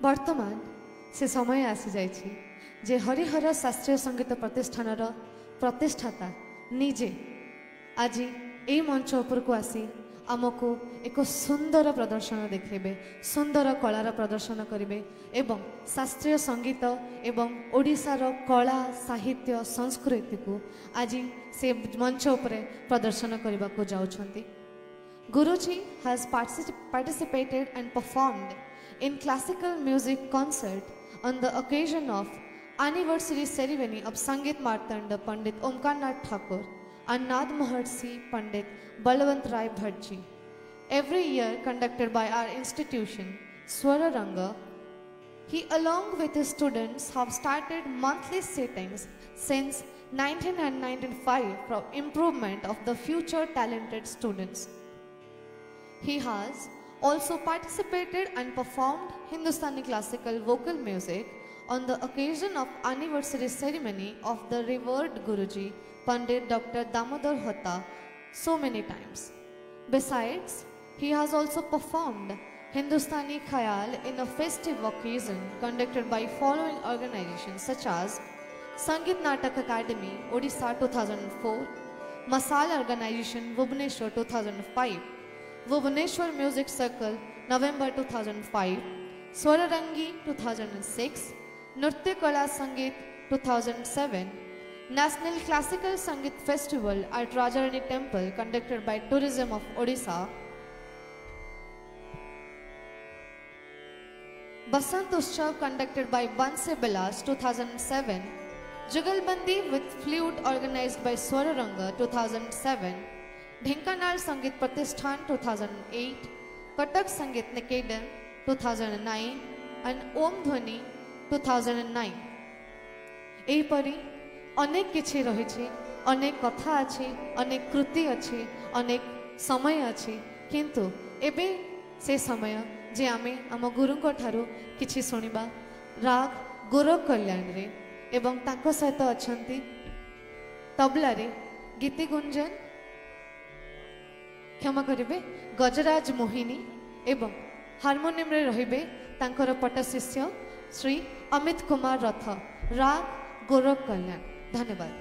वर्तमान से समय आसी जाइछि जे हरिहर शास्त्रीय संगीत प्रतिष्ठान प्रतिष्ठाता निजे आज यही मंच उपर को आसी आमको एक सुंदर प्रदर्शन देखेबे, सुंदर कलार प्रदर्शन करेंगे एवं शास्त्रीय संगीत एवं ओडिशार कला साहित्य संस्कृति को आज से मंच उपर प्रदर्शन करने को जाउछंती। Guruji has participated and performed in classical music concert on the occasion of anniversary ceremony of Sangeet Martanda Pandit Omkarnath Thakur and Nad Maharshi Pandit Balwant Rai Bhattji. Every year conducted by our institution, Swararanga, he along with his students have started monthly sittings since 1995 for improvement of the future talented students. He has also participated and performed Hindustani classical vocal music on the occasion of anniversary ceremony of the revered Guruji, Pandit Dr. Damodar Hotta, so many times. Besides, he has also performed Hindustani Khayal in a festive occasion conducted by following organizations such as Sangeet Natak Academy, Odisha 2004, Masala Organization, Bhubaneswar 2005, Bhubaneswar Music Circle, November 2005, Swararangi 2006, Nritya Kala Sangeet 2007, National Classical Sangeet Festival at Rajarani Temple conducted by Tourism of Odisha, Basant Utsav conducted by Banse Bilas 2007, Jugalbandi with flute organized by Swararanga 2007, Dhenkanal Sangeet Pratishthan 2008, Katak Sangeet Niketan 2009 and Om Dhwani 2009. एहीपरि अनेक किछि रहिछि, अनेक कथा अछि, अनेक कृति अछि, अनेक समय अछि, किंतु एबे से समय जे आमे आम गुरुंक ठारू किछि सुनिबा राग गोरख कल्याण रे एवं तांको सहित अछंती तबला रे गीति गुंजन, क्षमा करिबे, गजराज मोहिनी एवं हार्मोनियम रे रहिबे तांकर पट शिष्य श्री अमित कुमार रथ, राग गोरख कल्याण। धन्यवाद।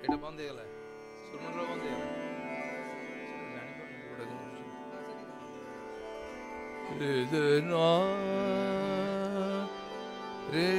এটা বন্ধ হয়ে গেল, সুরমন্ডল বন্ধ হয়ে গেল, রে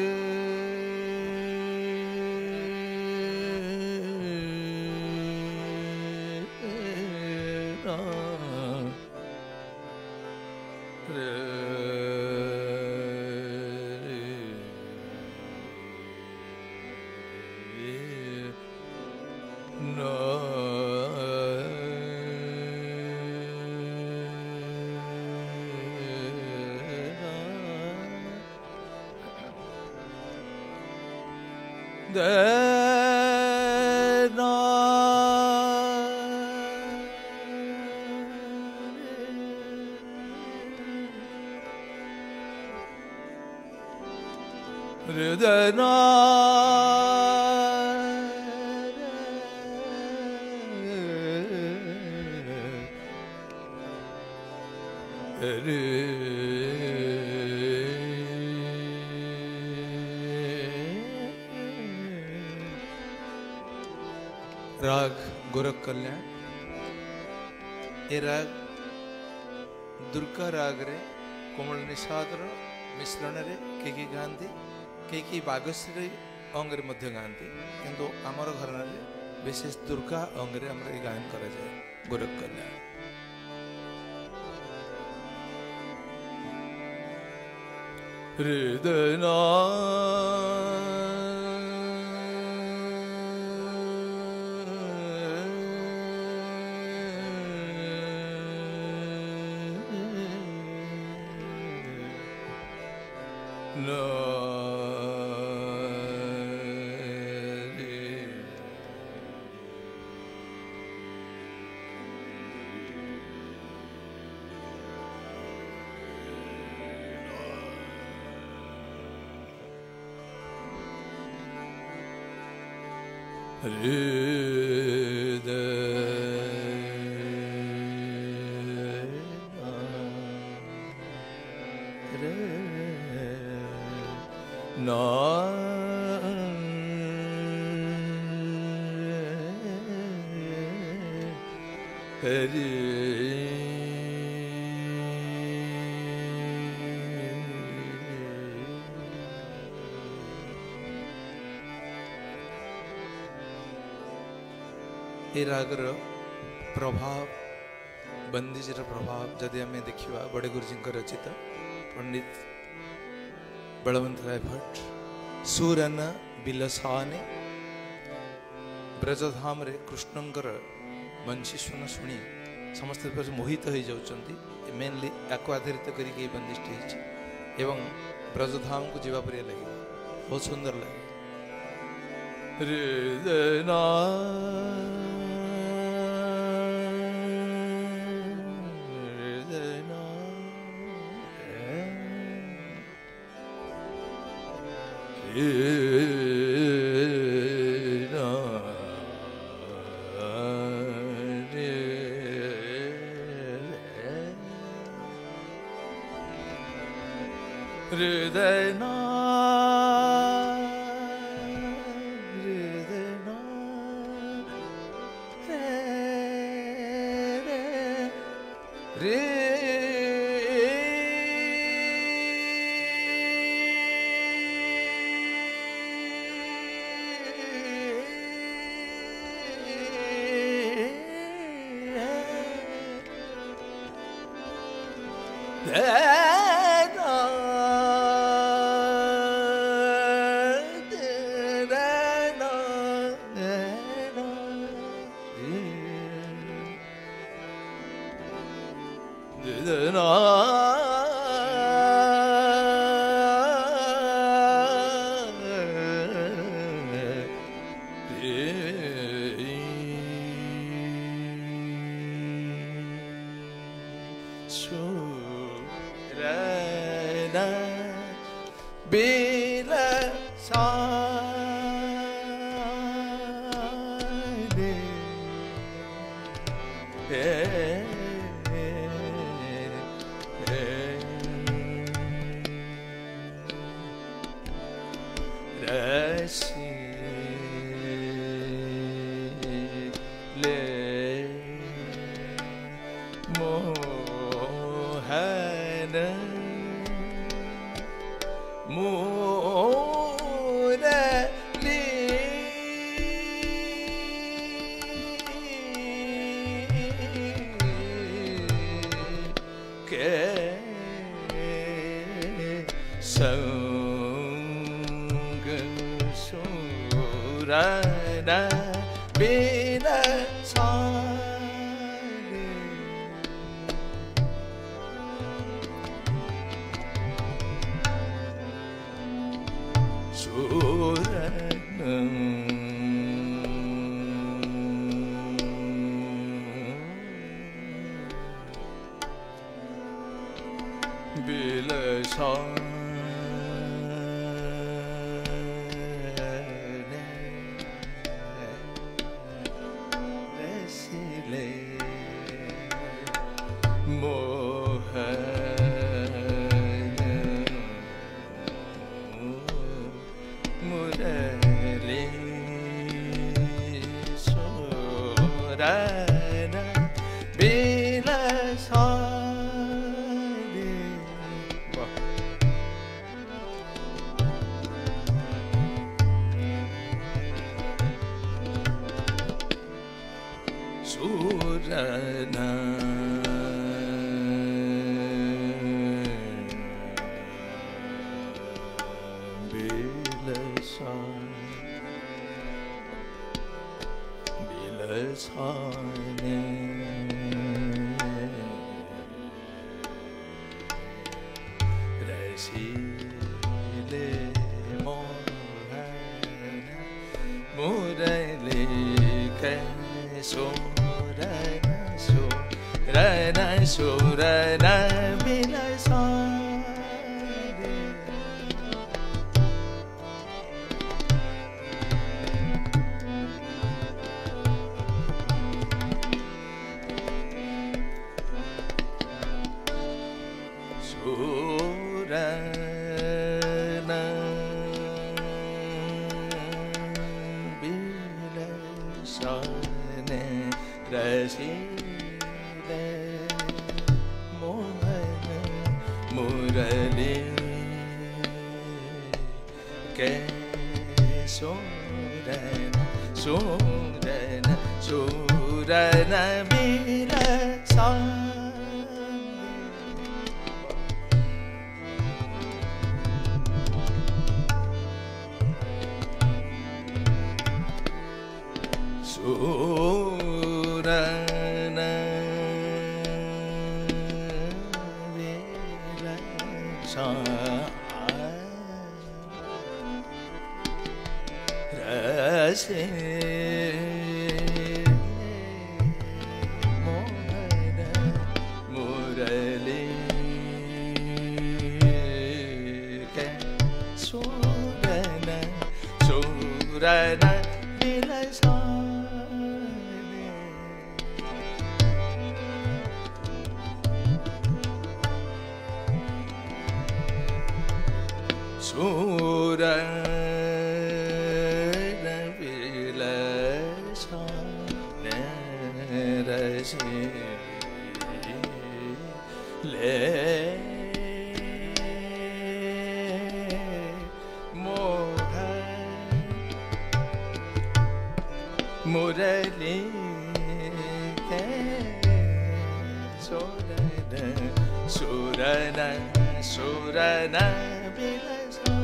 राग गोरख कल्याण। ए राग दुर्गा राग रे कोमल निषाद मिश्रण रे के गाँती के बागश्री अंग रे मध्य गाँती, किंतु आमर घर विशेष दुर्गा अंग रे हमर गायन करा जाए गोरख कल्याण। हृदय ए रागर प्रभाव बंदिजर प्रभाव जदि आम देखा बड़े गुरुजी रचित पंडित बलवंत राय भट्ट सुरन बिलसाने ब्रजधाम रे कृष्णंकर बंशी स्वन शुणी समस्त मोहित हो जाती मेनली या आधारित करके बंदिष्ट एवं ब्रजधाम को जीवा पर लगे बहुत सुंदर लगे हृदयना शाने रसीले मोहन मुरली के सूरन सूरन सूरन विलसा सूरन विलसा रसे मोहन मुरली के सूरन सूरन विलसा सूरन विलसा रसीले मोहन मुरली के सूरन सूरन सूरन विलसा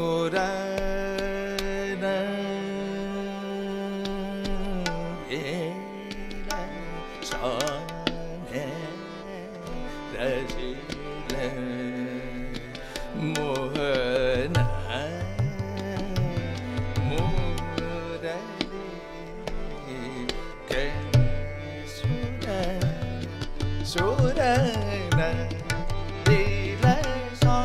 सूरन विलसा रसीले मोहन मुरली के सूरन विलसा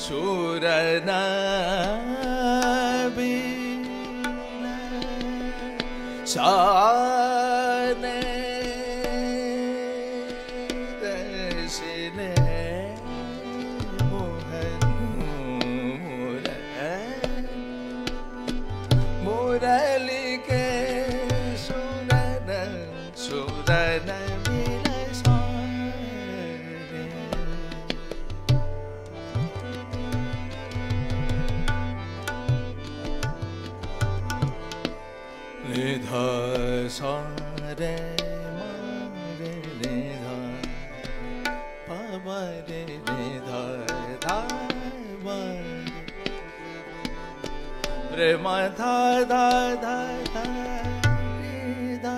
सूरन विलसा रसीले मोहन मुरली के सूरन सूरन विलसा निधा सा रे मारे निधा पावा रे निधा धा रे मा धा धा धा धा निधा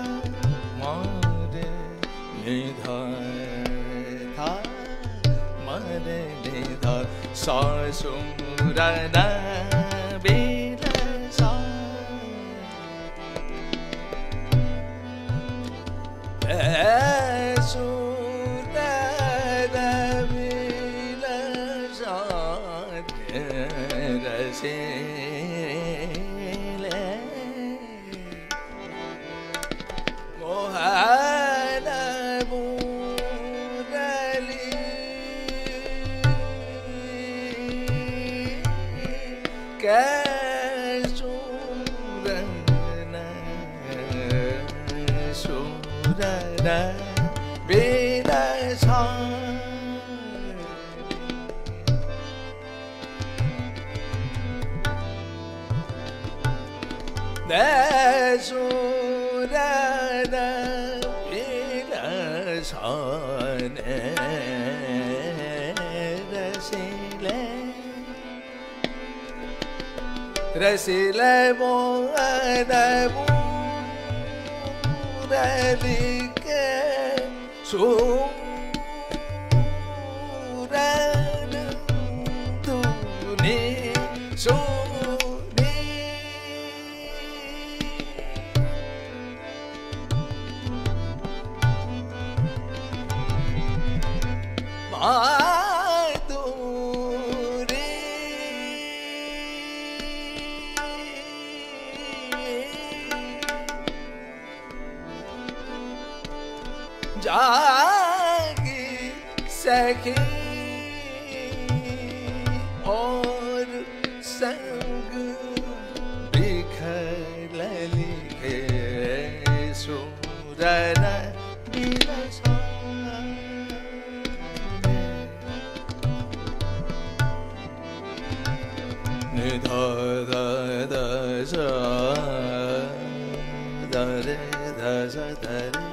मारे निधा धा मारे निधा सा सूरन विलसा सूरन विलसा रसीले मोहन मुरली के सूरन सूरन विलसा सूरन विलसा रसीले रसीले मोहन मुरली के सूरन तूने सुनी मान सखी और संग बिखर लिखे सुरन बिलसा निधा दा दा सा दा रे दा सा दा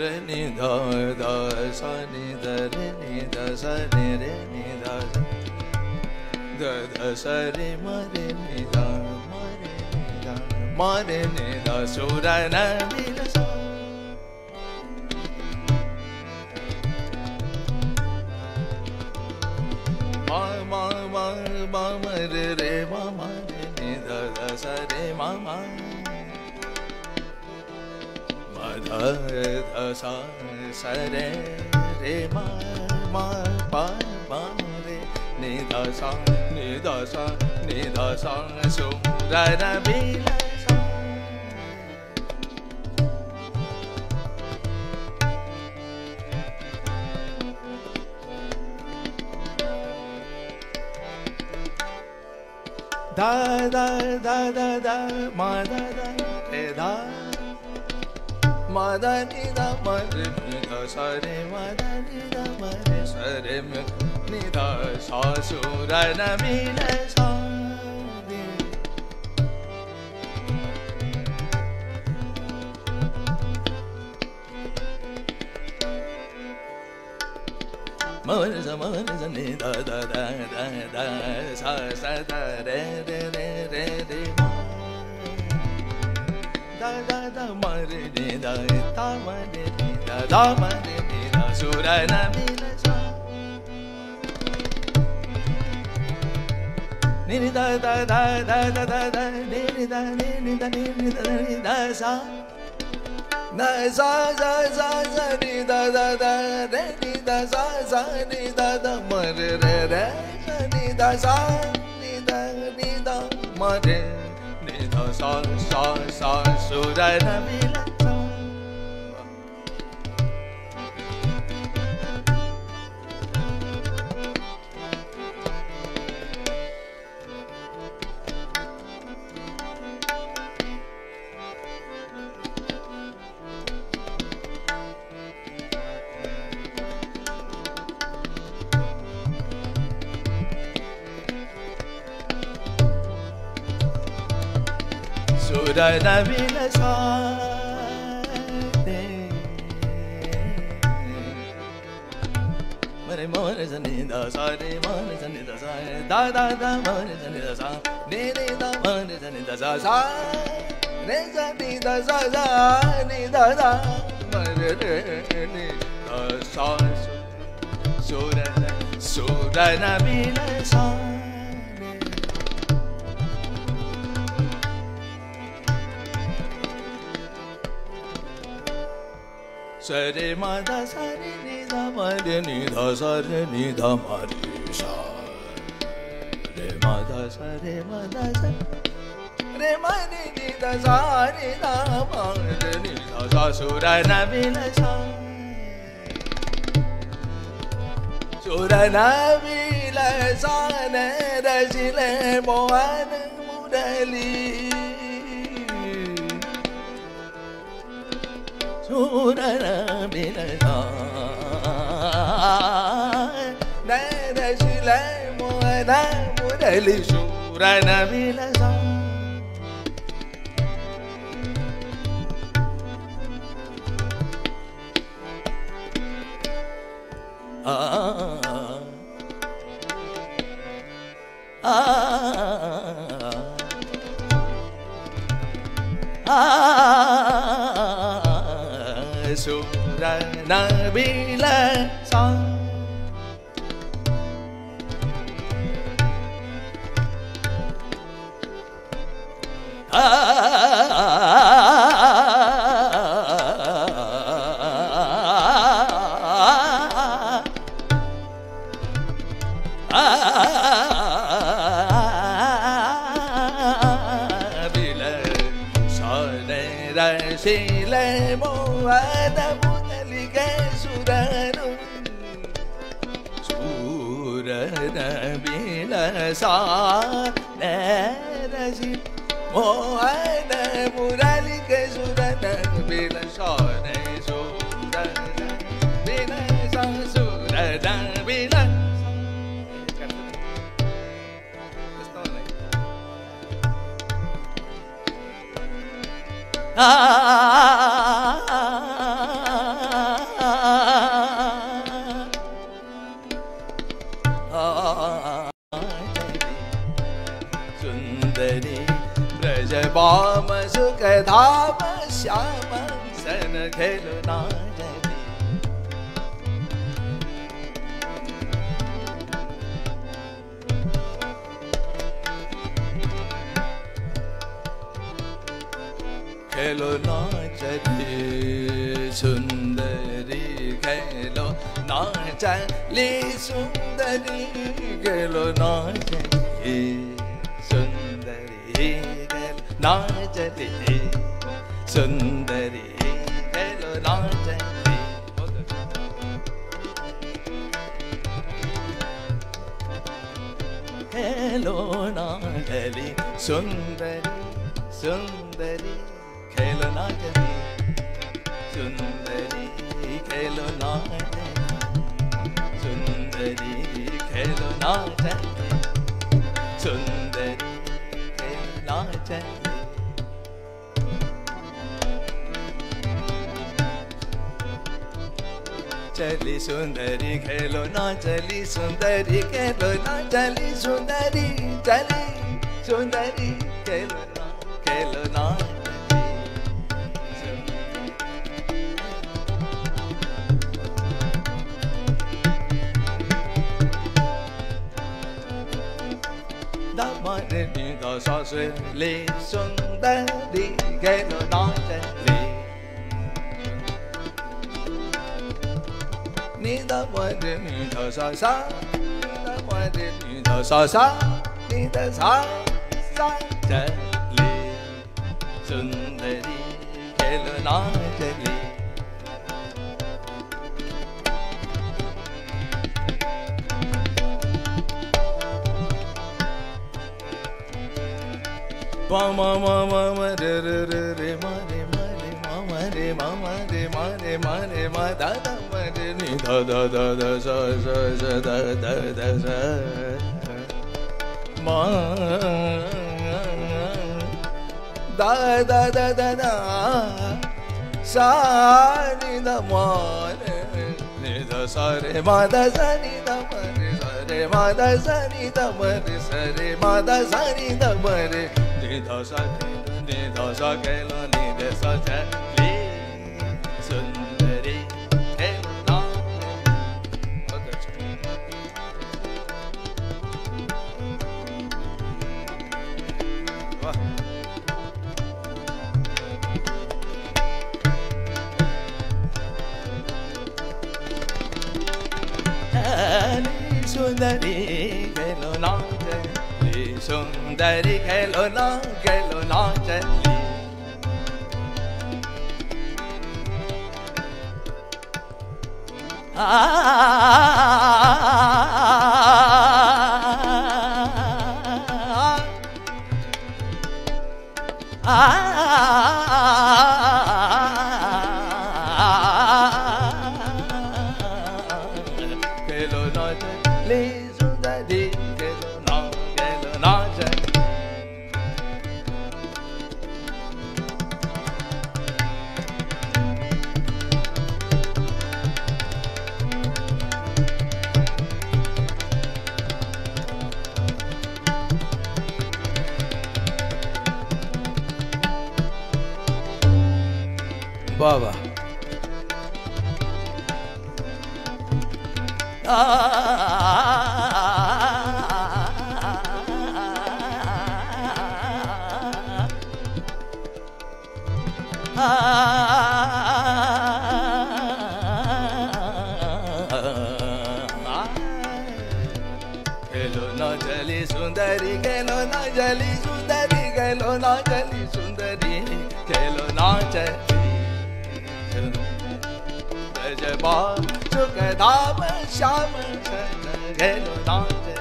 रे नि धा धा सा नि धा रे नि धा सा नि रे नि धा सा धा धा सा रे मा रे नि धा मा रे नि धा मा रे नि धा सुरन बिलसा मा मा मा मा मा रे रे मा मा रे नि धा धा सा रे मा मा धा धा सा सा रे रे मा मा पा पा रे नि धा सा नि धा सा नि धा सा सुरन बिलसा धा धा धा धा धा मा धा धा रे धा मा धा नि धा मा रे नि धा सा रे मा धा नि धा मा रे सा रे नि धा सा सुरन बिलसा मन सा नि धा धा धा धा धा सा सा धा रे रे रे रे रे मा धा धा धा मा रे नि धा धा मा रे नि धा धा मा रे नि धा सुरन बिलसा नि धा धा धा धा धा धा धा नि धा नि धा नि धा सा na sa sa sa sa ni da da da re ni da sa sa ni da da ma re re re sa ni da sa ni da ma re ni da sa sa sa suran bilasa सुरन बिलसा मरे मोरे सनि दा सा रे मोरे सनि दा सा दा दा दा मोरे सनि दा सा ने ने दा मोरे सनि दा सा सा रे सनि दा सा सा नि दा दा मरे रे नि दा सा सुरन सुरन बिलसा सा रे मा धा सा रे नि धा मा रे नि धा सा रे नि धा मा रे सा रे मा धा सा रे मा धा सा रे मा रे नि धा सा रे धा मा रे नि धा सा सुरन बिलसा सुरन बिलसा ने रसिले मोहन मुरली सुरन बिलसा ने रसिले मोहन मुरली सुरन बिलसा सुरन Bilsa rasile moana budali ke suranu सा रसी मोहन मुरली के सुरन बिन सोने सुरन बिन सुरन बिन सुंदरी ब्रज बाम सुख धाम श्याम सन खेलो नाजरी खेलो नाचली सुंदरी खेलो नाचली सुंदरी खेलो नाचली सुंदरी खेलो नाचली सुंदरी खेलो नाचली खेलो नाचली सुंदरी सुंदरी खेलो नाचली सुंदरी खेलो नाचली सुंदरी खेलो नाचली सुंदरी खेलो नाचली चली सुंदरी खेलो नाचली सुंदरी खेलो नाचली सुंदरी चली सुंदरी खेलो ना Damare ni da sa se le sundari खेलो नाचली ni da mare ni da sa sa da mare ni da sa sa ni da sa sa चली सुंदरी खेलो नाचली Mama mama re re re re mare mare mama re mama re mare mare ma da da mare ni da da da da sa sa sa da da da sa ma da da da da da sa ni da ma ni da sa re ma da sa ni da ma re sa re ma da sa ni da ma re sa re ma da sa ni da ma re ni da sa खेलो ni da sa चली सुंदरी खेलो वाह सुंदरी खेलो नाचली सुंदरी खेलो नाचली खेलो नाचली सुंदरी खेलो नाचली बाबा खेलो नाचली सुंदरी खेलो नाचली सुंदरी खेलो नाचली सुंदरी खेलो नाचली जबा सुख धाम श्याम खेलो नाचली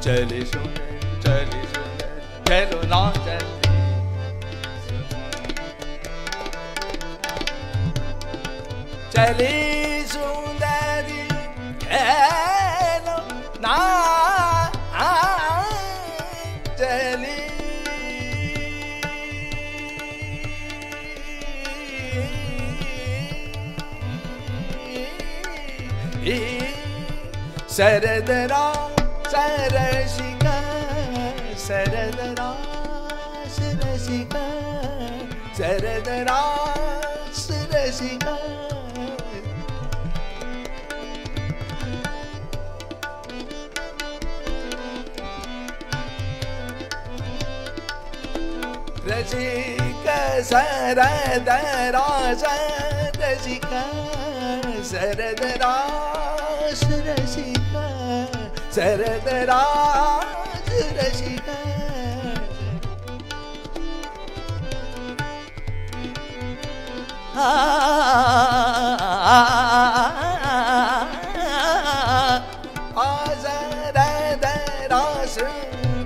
चली सुंदर खेलो ना चली सुंदरी खेलो ना चली सरदरा सरसिका सरदरा सरसिका सरदरा सरसिका रसिका सरदरा सरसिका सरदरा सरसिका सरदरा सरसिका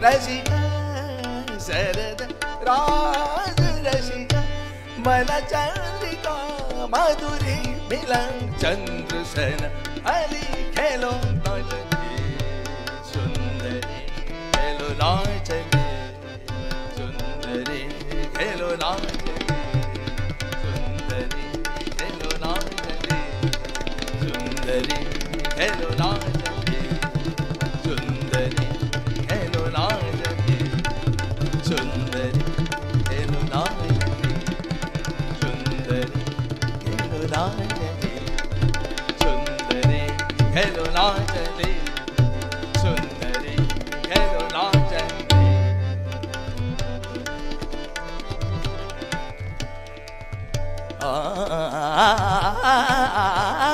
रसिका सरद राज रसिका मन चंद्रिका मधुरी मिलन चंद्र सन अली खेलो नाचली सुंदरी खेलो नाचली सुंदरी खेलो नाचली सुंदरी खेलो नाचली सुंदरी खेलो नाचली सुंदरी खेलो नाचली सुंदरी खेलो नाचली सुंदरी खेलो नाचली सुंदरी खेलो नाचली सुंदरी खेलो नाचली आ